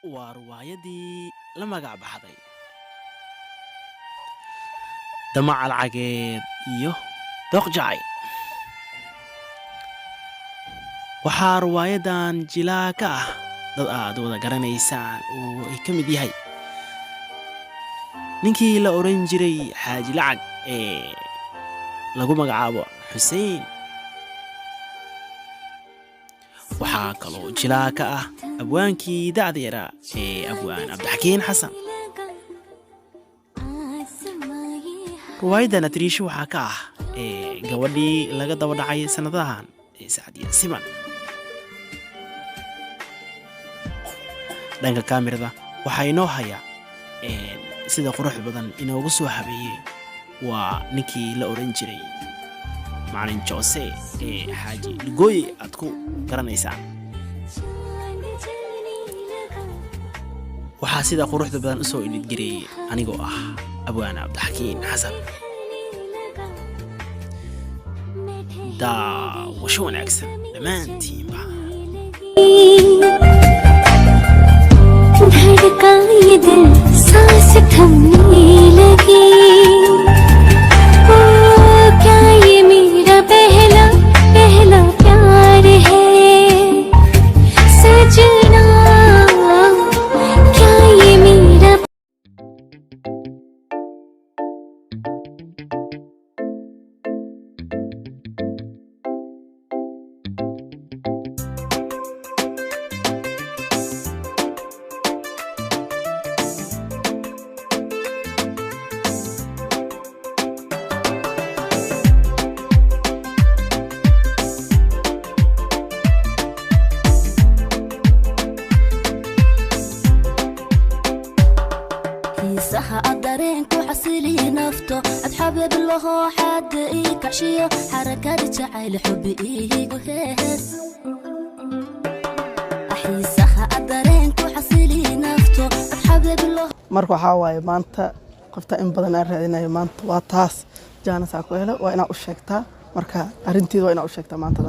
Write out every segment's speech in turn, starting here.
waa riwaayadii la magac baxday damac lacageed iyo doqjacay. waxaa riwaayadan jilaa ka ah dad aad wada garanaysaan oo ay ka mid yahay ninkii la oran jiray xaaji lacag ee lagu magacaabo xuseen. waxaa kaloo jilaa ka ah abwaankii dacda yaraa ee abwaan cabdixakiin xasan. riwaayadan atriisho waxaa ka ah gabadhii laga daba dhacay sannadahan ee sacdiya siman. dhanka kaamirada waxaa inoo haya sida qurux badan inoogu soo habeeyey waa ninkii la oran jiray macalin joose ee xaaji ligooye aad ku garanaysaan. waxaa sida quruxda badan u soo idhidgareeyey anigoo ah abwaan cabdixakiin xasan. daawasho wanaagsan dhammaantiinba. धड़का ये दिल सांस थमने लगी ओ क्या ये मेरा पहला पहला प्यार है सजना क्या ये मेरा صح أقدرين كحصلي نفطو أتحبب الله حد إيك عشية حركات جعل حبي إيك وهيس أحي صح أقدرين كحصلي نفطو أتحبب الله. marka waxa waaye maanta qofta in badan aan raadinayo maanta waa taas jaanas ku helo waa inaad u sheegtaa marka arinteedu waa inaad u sheegtaa maanta.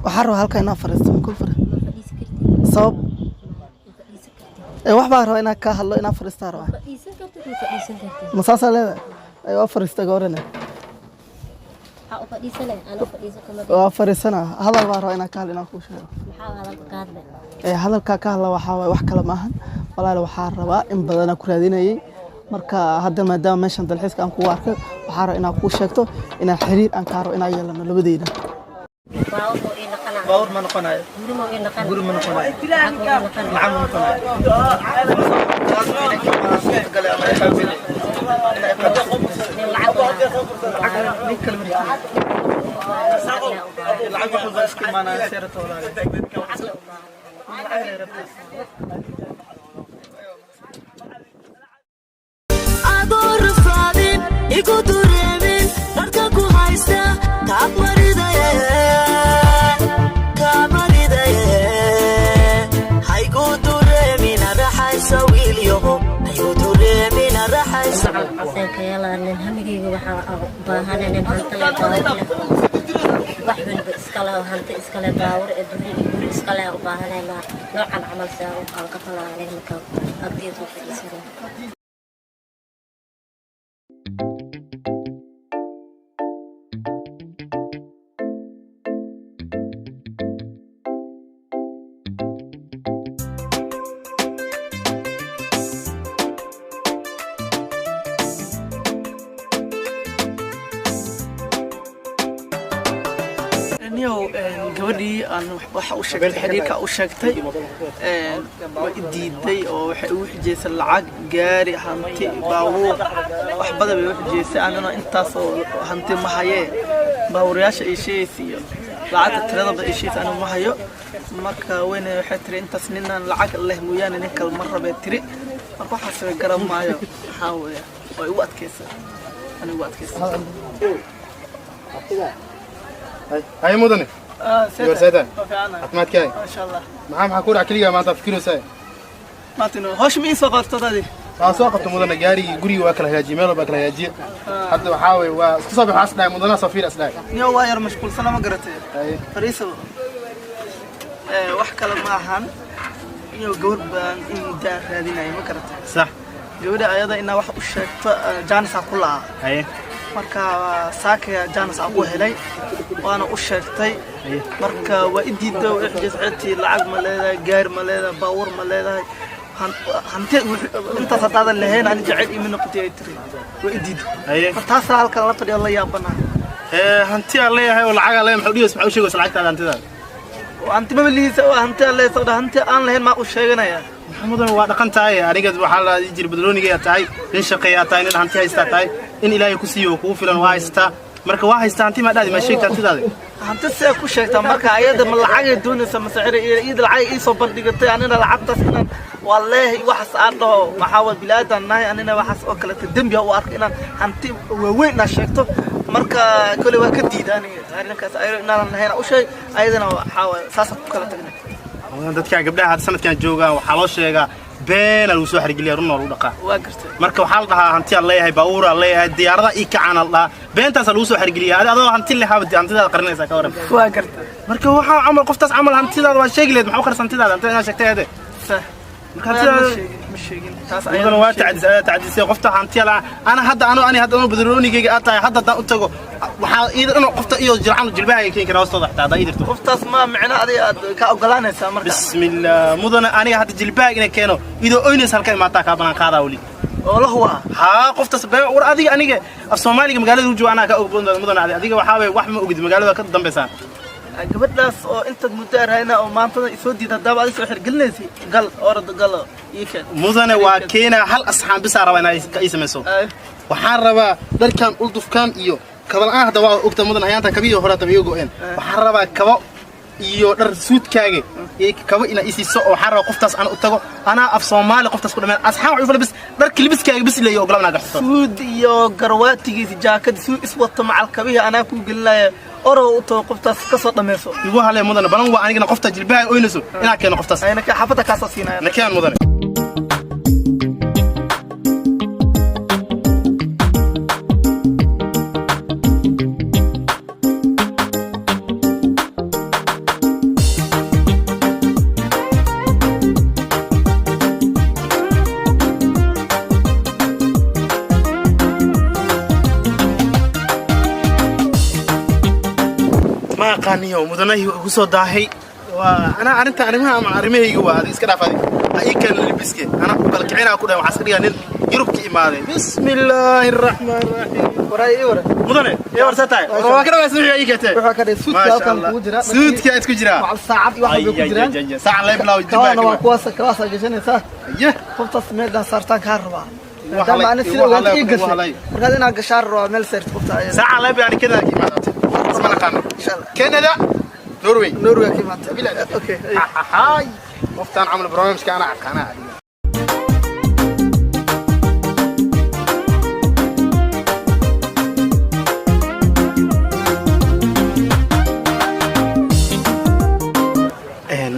waxaan rabaa halka inaan fariisto ku fariisto sabab wax baan rabaa inaan ka hadlo inaan fariisto rabaa masaasa leedahay waa fariista goorana waa fariisana hadal baan rabaa inaan ka hadlo inaan ku sheego hadalka ka hadla waxaa waaye wax kale maahan walaal waxaan rabaa in badan aan ku raadinayay marka hadda maadaama meeshan dalxiiska aan kugu arkay waxaan rabaa inaan kuu sheegto inaan xiriir aan ka rabo inaan yeelano labadeyna. باور ما نقناي غوري ما نقناي نعم ما نقناي قال انا يحبني العب خذ اسكي ما انا سيرت ولا ador fadin igu dureemin marka ku haysta kamarida كيالان همجيجي وحباهنا نهانتلا باور وحبن بإسكالا وهانت إسكالا باور الدنيا يقول إسكالا وباهنا ما نوع العمل ساو قال قفلا عليه مكان أقدير في السنة. gabadhii aan waxa u sheegtay xiriirka u sheegtay waa diiday oo waxa uu xijeysan lacag gaari hanti baabuur wax badan bay u xijeysan anana intaas oo hanti ma haye baawuryaasha ay sheeysiyo lacagta tirada ay sheeysan anu ma hayo marka weyn waxay tiri intaas ninaan lacag leh mooyaan nin kale mar rabay tiri marka waxa soo garan maayo waxa weeye way u adkaysan anigu adkaysan هاي مدني سيدة سيدة فعلا أتمنى كاي ما شاء الله معاه كورة كلية ما تفكروا ساي maantino hosh mi soo qorto dadii soo qabto mudana gaari guriga waa kala hagaajiye meel baa kala hagaajiye hadda waxaa way waa isku soo baxaas dhaay mudana soo fiir asdaay niyo waa yar mashquulsan ma garatay fariiso wax kale ma ahan iyo gawar baan in daa raadinay ma garatay sax gawada ayada inaa wax u sheegto jaanisa ku laa marka saaka jaanis aan ku helay waana u sheegtay marka waa idiido wixii lacag ma leedahay gaar ma leedahay baawar ma leedahay hanti inta sadada lahayn aan jacayl imin qotay tiri waa idiido taas halka la fadhiyo la yaabana hanti aan leeyahay oo lacag aan leeyahay maxuu dhigay maxuu sheegay lacagta hantidaada anti ma liisa hanti aan leeyahay hanti aan lahayn ma u sheeganaya maxamudan waa dhaqan tahay aniga waxa la jir badrooniga tahay in shaqeeya tahay in hanti haysta tahay in ilaahay ku siiyo kugu filan waa haysta marka waa haysta hanti ma dhaadi ma sheegta hantidaada hanti see ku sheegta marka ayada ma lacag ay doonaysa mas'ir iyo lacag ay soo bandhigtay anina lacagtaas inaan wallahi wax saado maxaa bilaadan nahay anina waxaas oo kale dambiga u arka inaan hanti weyn na sheegto marka kale waa ka diidani arrinkaas ay inaan lahayn u sheeg ayadana waxa saas ku kala tagnay dadka gabdhaha had sanadkan jooga waxa loo sheegaa been lagu soo xirgeliyo run oo dhaqa waa gartay marka waxa la dhahaa hanti aan leeyahay baawur aan leeyahay diyaarada ii kacaan la beentaas lagu soo xirgeliyo adoo hanti leeyahay hantidaada qarinaysa ka waran waa gartay marka waxa amal qoftaas amal hantidaada waa sheegleed maxaa qarsan hantidaada anta ina sheegtay hade marka hantidaada ma sheegin taas ayadana waa tacdisay qofta hanti la ana hadda badroonigayga aad hadda u tago waxa iidana qofta iyo jircan jilbaha keen kara hoostoda xataa daadirto qoftaas ma macna adiga ka ogolanaysa marka bismillah mudana aniga hadda jilbaha ina keeno ido oynays halkay maata ka banan qaada wali oo la huwa ha qoftaas baa war adiga aniga af Soomaaliga magaalada uu joogana ka ogboon mudana adiga waxa way wax ma ogid magaalada ka dambaysan gabadhaas oo inta mudaarayna oo maanta isoo diiday daba ay soo xirgelinaysi gal orad gal iika mudana waa keena hal asxaan bis araba inay ka ismayso waxaan rabaa dharkan uldufkan iyo kabal aan hadda waa ogta mudana hayaanta kabiyo hore tabiyo go'een waxaan rabaa kabo iyo dhar suudkaaga ee kabo ina isiiso oo waxaan rabaa qoftaas aan u tago ana af Soomaali qoftaas ku dhamaan asxaan wuxuu falbis dharka libiskaaga bis leeyo ogolana gaxto suud iyo garwaatigiisa jaakad suud iswato macal kabihi ana ku gelinaya oro u too qoftaas ka soo dhameeso igu halay mudana balan waa anigana qofta jilbaha oynayso ina keeno qoftaas ayna ka xafada ka soo siinaya nakeen mudana قانية ومدنيه وسود داهي وأنا أنت ما أرميه جوا إسكت أفادي أي كان اللي بسكي أنا أقول كعينا أقول يا عسكري أنا يربك إمامي بسم الله الرحمن الرحيم وراي ورا مدني يا ورثتاي وكذا بس أي كتير وكذا سود كان كوجرا سود كانت كوجرا مع الساعة واحد كوجرا ساعة لا يبلا وجبك أنا كواسة جشني صح قفت سمير صارتان كهرباء دام أنا سيلو قلت إيجس مركزنا قشار مل سيرت قفت ساعة لا يعني كذا كيما اسمنا قانون إن شاء الله كندا نرويج كيما أوكي هاي مفتان عمل برامج كان عقنا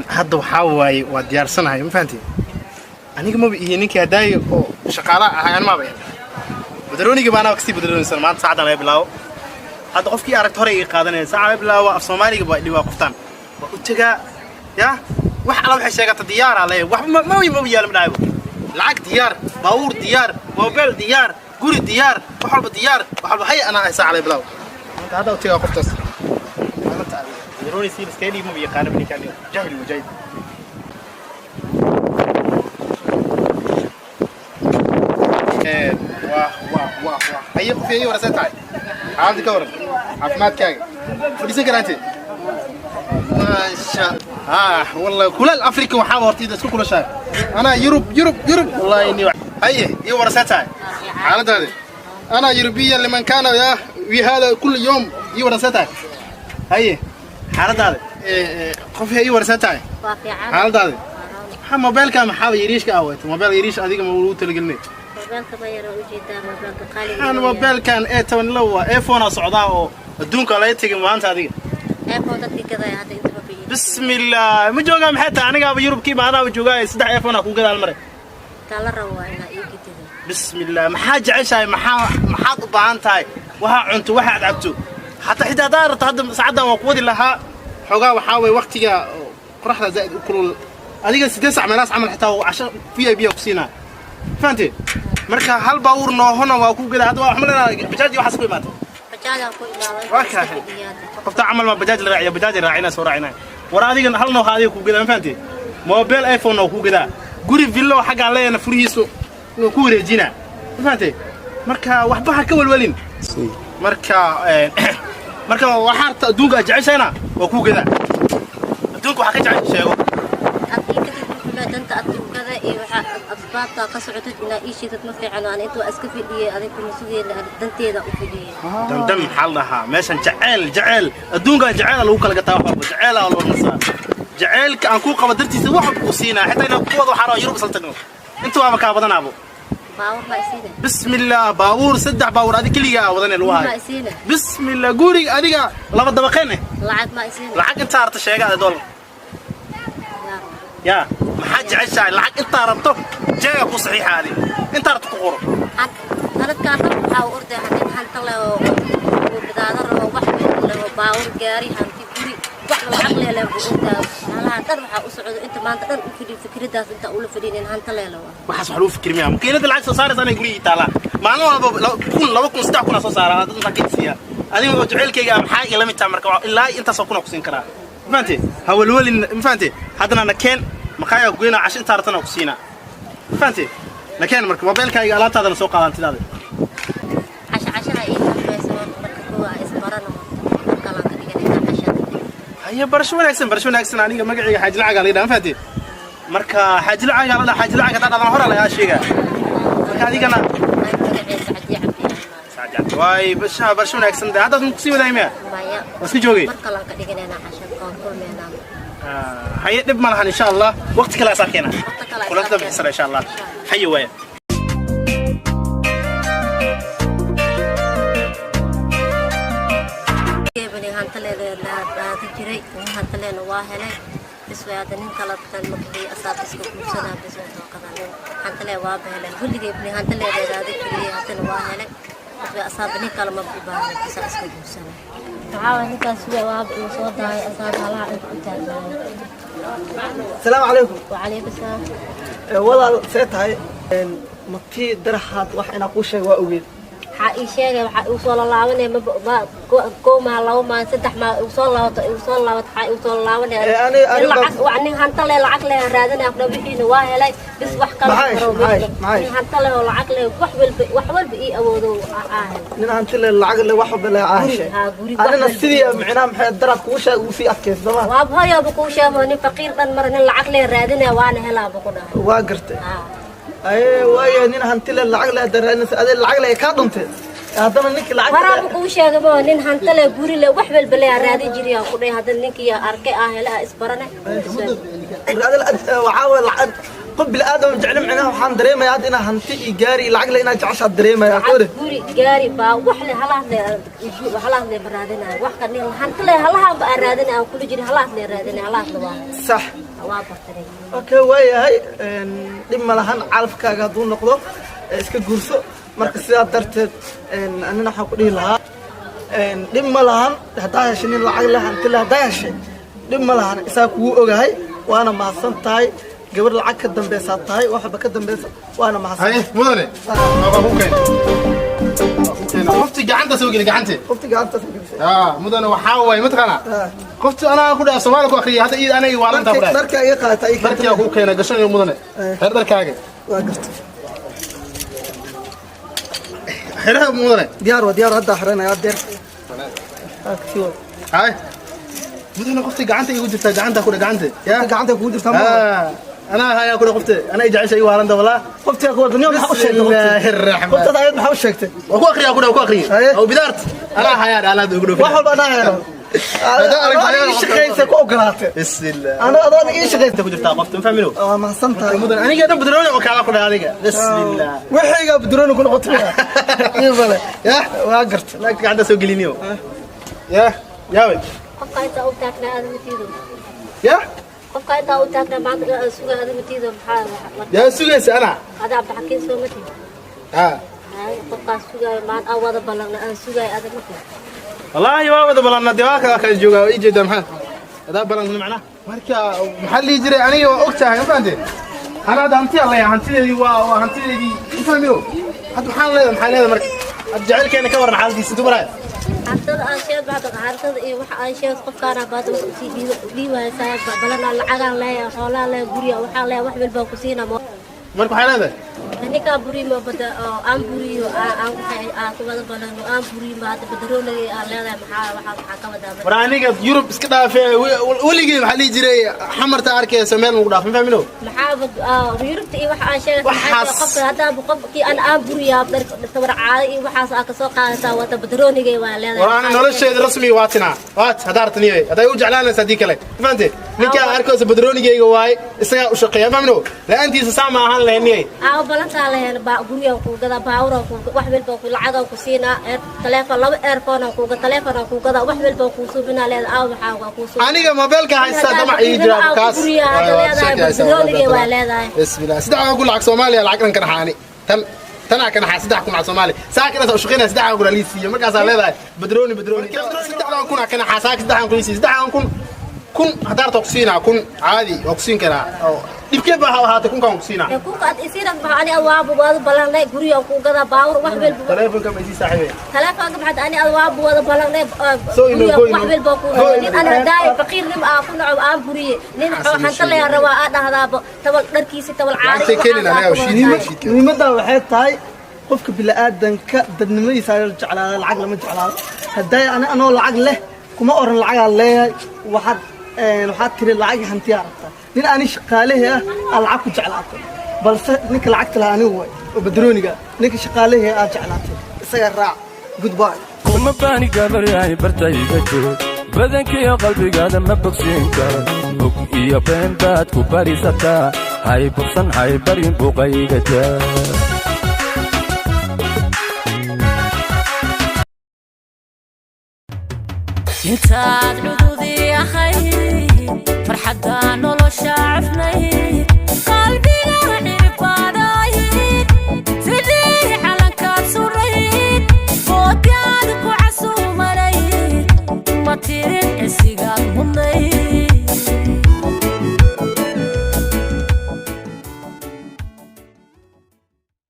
هذا وحاوي وديار سنة ما فهمتي أنا ما بيجي نيكي هداي شقالة أنا ما بيجي بدروني جبنا وكسي بدروني سنة ما تساعد على بلاو هذا قفكي أردت هري قادني ساعة بلاو في الصومالي اللي واقفتان وتجا يا وح على وح شيء ديار عليه وح ما يبغى من عيبه العق ديار باور ديار موبايل ديار قولي ديار وحلب ديار وحلب هاي أنا ساعة على بلاو هذا وتجا قفتس بدروني سيل سكيلي ما بيجي قارب نيكالي جاهل وجاي واه هي في أي ورثة تاعي عادي كورن عفمات كاجي فليس كرانتي ما شاء والله كل الأفريقيا وحاورتي ده كل شيء أنا يوروب والله إني هي ورثة تاعي على هذا أنا يوروبيا لمن كان يا وهذا كل يوم ورثة تاعي هي حالة هذا قف هي ورثة تاعي حالة هذا موبايل كان محاول يريش كأوت موبايل يريش هذيك مولود تلقني أنا موبايل كان إيه تون لو إيفون صعداء الدون كلا يتجي ما أنت هذيك إيفون تكتي كذا هذا أنت ببيه بسم الله ما جوجا محيط أنا قابل يوروب كيما أنا وجوجا يصدق يفونا كون كذا المرة kala rawaayna ii gidida بسم الله محاج عيشها محاط بعانتاي وها عنتو واحد عبتو حتى دارت هذا سعادة وقودي لها حقا وحاوي وقتها قرحنا زائد كل هذيك 6 ناس عمل حتى عشان في بي وكسينا فهمتي marka hal baawur noohona waa ku gada hadda wax malena bajaaj waxa soo imaatay bajaajaan ku ilaalay wakaah qofta amal ma bajaaj la raaciyo bajaaj raacina soo raacina wara adiga hal noo haadiyo ku gada fahantay mobile iphone oo ku gada guri villo xaga leeyna furihiisu inuu ku wareejina fahantay marka waxba ha ka walwalin marka waxaarta adduunka jeceshayna waa ku gada adduunka waxa ka jecel sheego danta adduunkada iyo waxa asbaabta ka socotay ilaa ii sheegad ma fiicano aan intuu iska fidiyay aday kuma sugeeyay danteeda u fidiyay dam xalaha meeshan jacayl adduunka jacayl lagu kala gataa waxa jacayl loo nasaa jacaylka aan ku qabo dartiisa wax ku siinaa xitaa inaan ku wado xaro yurub saltagno intuu ama ka badanaabo baawur ma isiina bismillah baawur saddex baawur adiga kaliya wadanay loo hayo bismillah guri adiga laba dabaqeen lacag ma isiina lacag inta arta sheegada dool يا ما حد عشان لعك انت ربطه جاي ابو صحيح هذه انت ربطه قرب انا كان او ارد حنت له وبدادر وبحب له باور جاري حنتي بري wax lacag leela buuqta ala tan waxa u socdo inta maanta dhan u fidin fikradaas inta uu la fidin hanta leela waxaas waxa loo fikirmiyaa makiinada lacag soo saaraysa anay guriga taala maalin walba kun 2 kun soo saara dad inta kiciya adiga oo jaceelkayga maxaa ila mid taa marka ilaa inta soo kuna kusin karaa فهمتي هولولي فهمتي حدنا نكين مخايا قوينا عشان تارتنا وكسينا فهمتي نكين مركب موبايلك هاي على هذا السوق على انتداد عشان ايه بس مركبوا اسبرنا كلا كدغنا عشان هي برشو ناكسن انيga magacayga xaaj lacag la yiraahdo fahmtay marka xaaj lacag dad hore la sheega marka adigana واي برشو ناكسن هذا مكسي ودايما بس جوجي كلا كدغنا عشان كل مينا هيا دب مالها ان شاء الله وقت كلا ساكنه كلنا بحسن ان شاء الله حي ويا كيفني هانتلي لا تجري هانتلي واهله بس ويادنين كلا كان مكي اساس كوسنا بس وكذا هانتلي واهله كل كيفني هانتلي لا تجري هانتلي واهله بس اسابني كلا مبيبان بس اساس كوسنا تعاون كاس جواب وصودا اساس على السلام عليكم وعليكم السلام والله سيتهاي مكي درحات wax ina ku sheego waa ogeed waxa ii sheegay waxa uu soo laabanay ma kooma law ma saddex ma uu soo waxa uu soo laabanay lacag waa nin hanta le lacag le raadinay aqdo bixiina waa helay bis wax kale nin hanta le lacag le wax walba ii awoodo nin hanta le lacag le wax walba aashay ana sidii macna maxay darad ku sheeg uu fi adkeys dama waa hooyo ku sheego nin faqiir dan mar nin lacag le raadinay waana helaa ku dhahay waa gartay اي واي نين هانتي لعق لا درنس ادي لعق لا ka dhuntay hadana ninki lacag waraab ku sheegay nin hanta le guri le wax walba la raadi jiriya ku dhay hadana ninki arkay hela isbarane waxa lacag qof bil aadam jecel macnaha waxaan dareemayaa ina hanti i gaari lacag la ina jecesha dareemayaa guri gaari ba wax le halaad le baraadina wax kan hanta le halaha ba raadina aan kula jiri halaad le raadina halaad waa صح waa bartay okay way dib malahan calafkaaga haduu noqdo iska guurso marka sidaa darteed anina waxa ku dhihi lahaa dib malahan hadaa heshin lacag la hanti la hadaa heshin dib malahan isaa kugu ogahay waana mahadsan tahay gabar lacag ka dambaysa tahay waxba ka dambaysa waana mahadsan hay mudane baba ku keen qofti gacanta soo gali gacanta mudane waxa way matqana qofti ana ku dhaaf Soomaali ku akhriyo hada ii anaga waaranta ku dhaaf darka ay qaatay darka ku keenay gashan iyo mudane heer darkaaga waa gartay xiraha mudane diyaar hadda xiranayaa deer aksiyo hay mudane qofti gacanta igu jirta gacanta ku gacanta ya gacanta kugu jirta أنا هاي أقول قفت أنا إجعل شيء وارد ولا قفت يا أخوان اليوم بسم الله الرحمن قفت هاي ما حوش شكت وأخو أخري أقول أخري أو بدارت أنا هاي أنا أقول فيه واحد أنا هاي أنا إيش خيسة كوكلات بسم الله أنا إيش خيسة تقول تفتح قفت فهمينه ما حسنتها مدن أنا قاعد بدروني وكذا أقول هذا بسم الله وحي قاعد بدروني كل قطة يا واقرت لا قاعد أسوق لينيو يا ولد قفايته أو تاكنا هذا مثيره يا qofka intaa u taagna maanta suuga adiga tiida maxaa يا سويس أنا ada abda xakiin soo mati hay qofka suuga maanta awada balan aan suugay adiga mati والله ما بده بلان دواك أخي جوجا يجي ده محل هذا بلان معنا مركا محل يجري أنا وقتها ما فهمت أنا دامتي الله يا هنتي لي وهنتي لي فهميو هذا محل هذا مركا أرجع لك أنا كبر محل دي ستو براي حتى أشياء بعد حتى إيه وح أشياء قفكارا بعد دي وسايق بلنا العجل لا حولا لا بريا وحلا وح بالبوكسينا مركا محل هذا هني كابوري ما بدا أم بري أم كذا بلنا أم بري ما تبدرون لي لا محل وح كذا وراني قد يوروب اسكت في ولي جي محل يجري حمر تارك سمير مقداف فهمينو محابد يوروب تي وح أشياء قف هذا بقف كي أنا أم بريا بدر تبر عادي وحاس أكسوق هذا وتبدرون لي ولا ورانا نولش رسمي واتنا وات هدارتني هذا يوجع لنا صديق لك فهمت ninka arkoos badroonigeyga waay isaga u shaqeeya famno la antiisa saama ahaan leeynay balanta leeyahay baa guriga ku gada baawra ku wax walba ku lacag ku siina telefoon laba earphone ku gada telefoon ku gada wax walba ku suubina leeyahay waxa ku soo aniga mobilka haysta damac ii jira kaas badroonigeyga waa leedahay bismillah sidaa ku lacag Soomaaliya lacag kan xaani tan kan xasidaa ku mac Soomaali saakina soo shaqeynaa sidaa ku raliisiyo markaas leedahay badrooni sidaa kun kan xasaak sidaa ku liisiyo sidaa kun hadar toksina kun caadi oksin kara dibkee baa haata kun kan oksina kun ka isina baa ani awaab wada balanay guriga ku gada baawr wax bel telefoonka ma isii saaxiibay telefoonka maxad ani awaab wada balanay guriga wax bel baa ku nin ana daay faqiir nim ku nacab aan guriye nin xanta la rabaa dhahdaaba tabal dharkiisa tabal caadi nimada waxay tahay qofka bilaadanka dadnimadiisa jeclaada lacag lama jeclaado haday ana lacag leh kuma oran lacag leeyahay waxaad tiri lacag hanti aragta nin aan shaqaalehe lacag ku jeclaato balse ninka lacagta la anigu way oo badrooniga ninka shaqaalehe aad jeclaato isaga raac goodbye kuma baani gabar yahay bartayga joog badankiyo qalbigaada ma bogsiin karo bog iyo been baad ku barisataa hay bogsan hay barin buuqayga jaa intaad cududii ahayd farxadda nolosha cafnay